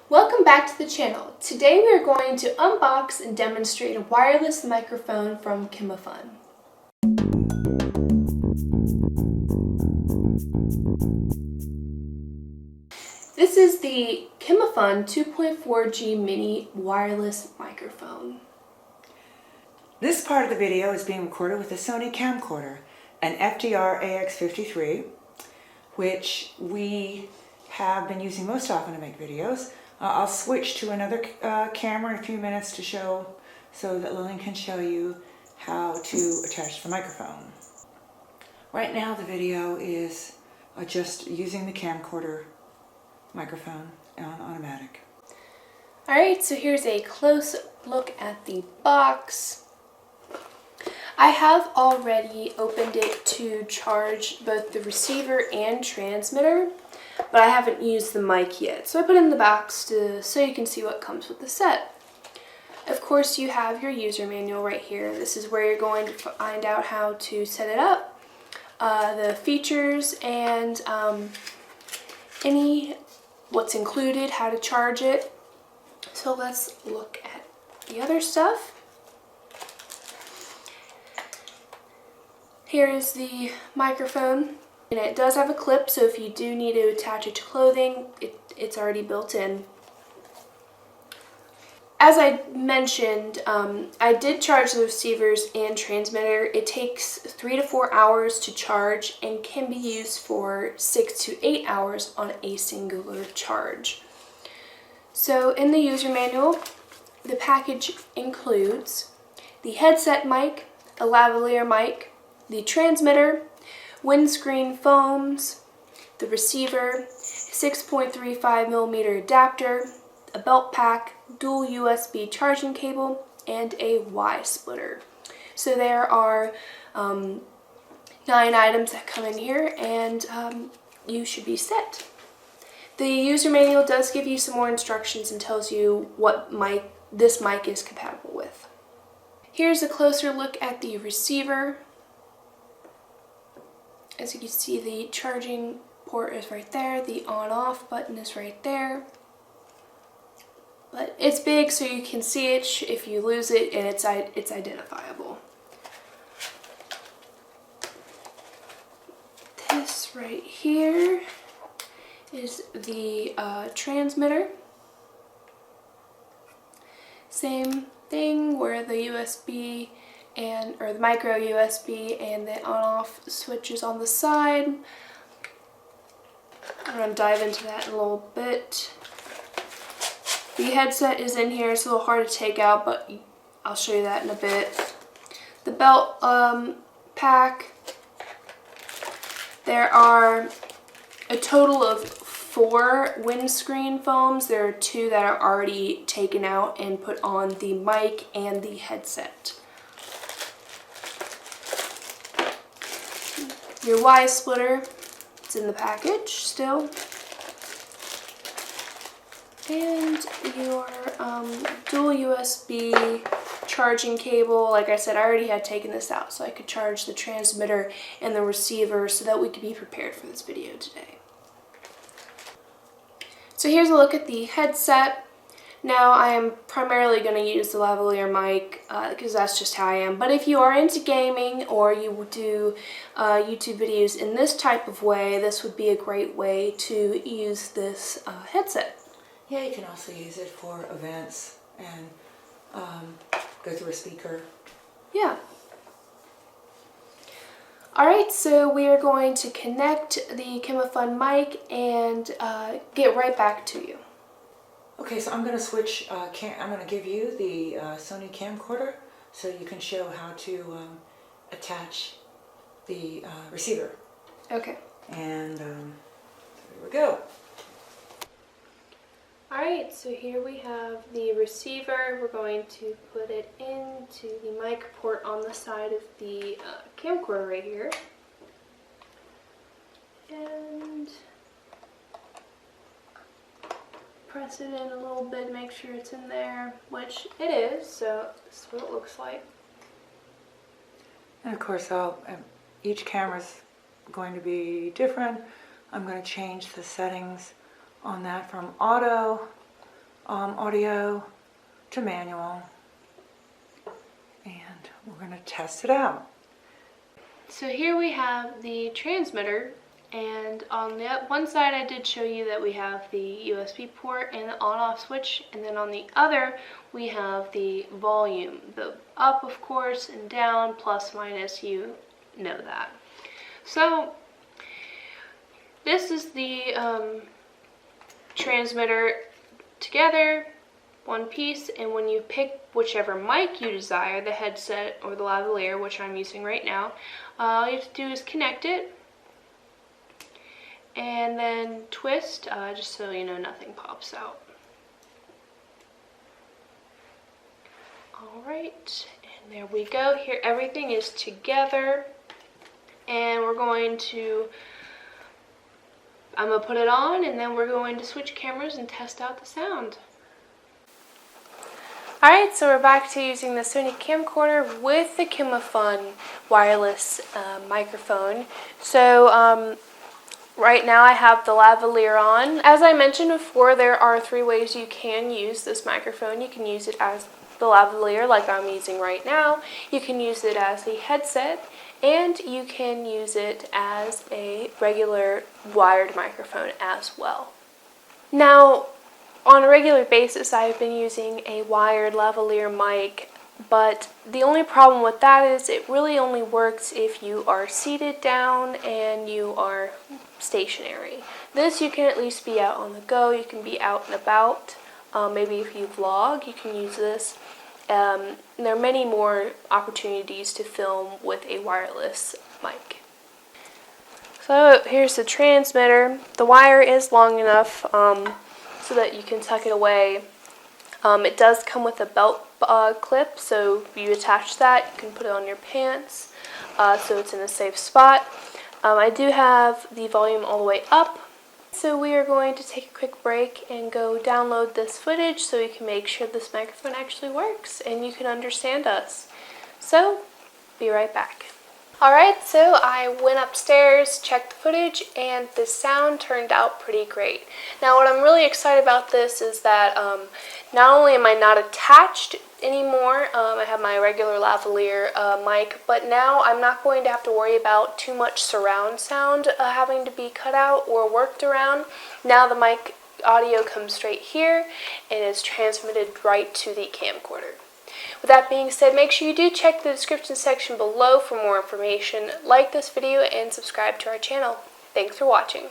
Welcome back to the channel. Today we are going to unbox and demonstrate a wireless microphone from Kimafun. This is the Kimafun 2.4G mini wireless microphone. This part of the video is being recorded with a Sony camcorder, an FDR AX53, which we have been using most often to make videos. I'll switch to another camera in a few minutes to show, so that Lillian can show you how to attach the microphone. Right now the video is just using the camcorder microphone on automatic. Alright, so here's a close look at the box. I have already opened it to charge both the receiver and transmitter, but I haven't used the mic yet. So I put it in the box so you can see what comes with the set. Of course, you have your user manual right here. This is where you're going to find out how to set it up, the features, and what's included, how to charge it. So let's look at the other stuff. Here is the microphone, and it does have a clip, so if you do need to attach it to clothing, it's already built in. As I mentioned, I did charge the receivers and transmitter. It takes 3 to 4 hours to charge and can be used for 6 to 8 hours on a singular charge. So in the user manual, the package includes the headset mic, a lavalier mic, the transmitter, windscreen foams, the receiver, 6.35mm adapter, a belt pack, dual USB charging cable, and a Y splitter. So there are 9 items that come in here, and you should be set. The user manual does give you some more instructions and tells you what this mic is compatible with. Here's a closer look at the receiver. As you can see, the charging port is right there, the on-off button is right there. But it's big, so you can see it if you lose it, and it's identifiable. This right here is the transmitter. Same thing, where the USB or the micro USB and the on-off switch is on the side. I'm going to dive into that in a little bit. The headset is in here. It's a little hard to take out, but I'll show you that in a bit. The belt pack. There are a total of 4 windscreen foams. There are 2 that are already taken out and put on the mic and the headset. Your Y splitter, it's in the package still. And your dual USB charging cable. Like I said, I already had taken this out so I could charge the transmitter and the receiver so that we could be prepared for this video today. So here's a look at the headset. Now I am primarily going to use the lavalier mic because that's just how I am. But if you are into gaming or you do YouTube videos in this type of way, this would be a great way to use this headset. Yeah, you can also use it for events and go through a speaker. Yeah. Alright, so we are going to connect the Kimafun mic and get right back to you. Okay, so I'm going to switch, I'm going to give you the Sony camcorder so you can show how to attach the receiver. Okay. And there we go. Alright, so here we have the receiver. We're going to put it into the mic port on the side of the camcorder right here. And press it in a little bit, make sure it's in there, which it is, so this is what it looks like. And of course, each camera's going to be different. I'm going to change the settings on that from auto audio to manual, and we're going to test it out. So here we have the transmitter, and on the one side I did show you that we have the USB port and the on-off switch, and then on the other we have the volume, the up of course and down, plus minus, you know that. So this is the transmitter together, one piece, and when you pick whichever mic you desire, the headset or the lavalier, which I'm using right now, all you have to do is connect it and then twist, just so you know nothing pops out. Alright, and there we go. Here everything is together, and I'm going to put it on, and then we're going to switch cameras and test out the sound. Alright, so we're back to using the Sony camcorder with the Kimafun Wireless Microphone. So right now I have the lavalier on. As I mentioned before, there are 3 ways you can use this microphone. You can use it as the lavalier like I'm using right now. You can use it as a headset, and you can use it as a regular wired microphone as well. Now, on a regular basis, I've been using a wired lavalier mic, but the only problem with that is it really only works if you are seated down and you are stationary. This, you can at least be out on the go, you can be out and about. Maybe if you vlog, you can use this. There are many more opportunities to film with a wireless mic. So here's the transmitter. The wire is long enough so that you can tuck it away. It does come with a belt clip, so you attach that, you can put it on your pants, so it's in a safe spot. I do have the volume all the way up, so we are going to take a quick break and go download this footage so we can make sure this microphone actually works and you can understand us. So, be right back. Alright, so I went upstairs, checked the footage, and the sound turned out pretty great. Now what I'm really excited about this is that not only am I not attached anymore, I have my regular lavalier mic, but now I'm not going to have to worry about too much surround sound having to be cut out or worked around. Now the mic audio comes straight here and is transmitted right to the camcorder. With that being said, make sure you do check the description section below for more information, like this video, and subscribe to our channel. Thanks for watching.